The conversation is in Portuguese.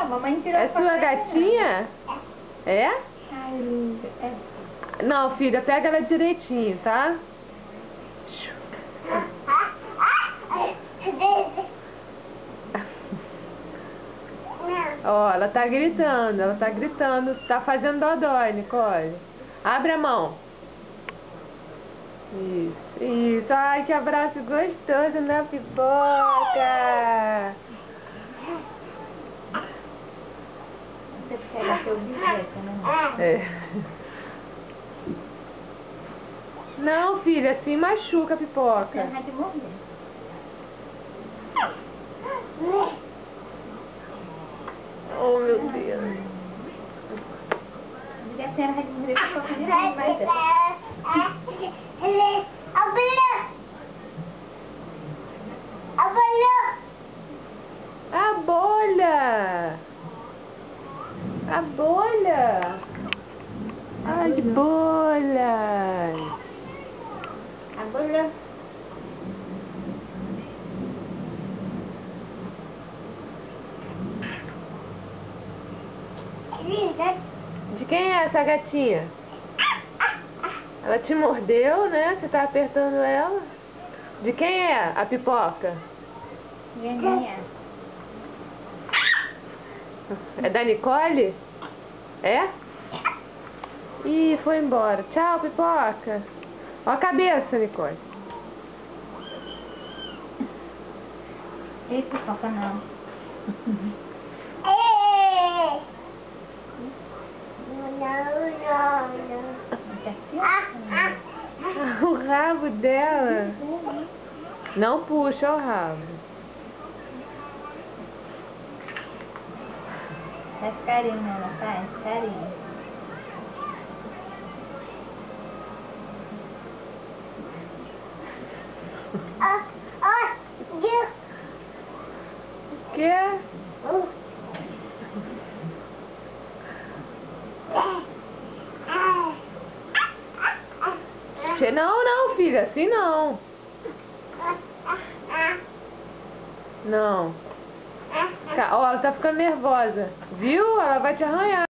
mamãe tirou É sua gatinha? É? Ai, linda. Não, filha, pega ela direitinho, tá? Ó, ela tá gritando, tá fazendo dodói, Nicole. Abre a mão. Isso. Ai, que abraço gostoso, né, pipoca? Você pega seu bisneto, né? É. Não, filha, assim machuca a pipoca. Você vai de morrer. Oh, meu Deus. Devia ter a de morrer pra fazer mais. A bolha! A bolha! As bolhas! A bolha. De quem é essa gatinha? Ela te mordeu, né? Você tá apertando ela? De quem é a pipoca? Minha. É da Nicole? É? Ih, foi embora. Tchau, pipoca. Ó a cabeça, Nicole. Ei, pipoca não. O rabo dela. Não puxa o rabo. Faz carinho nela, faz carinho. O quê? Não, não, filha, assim não. Não. Ó, ela tá ficando nervosa. Viu? Ela vai te arranhar.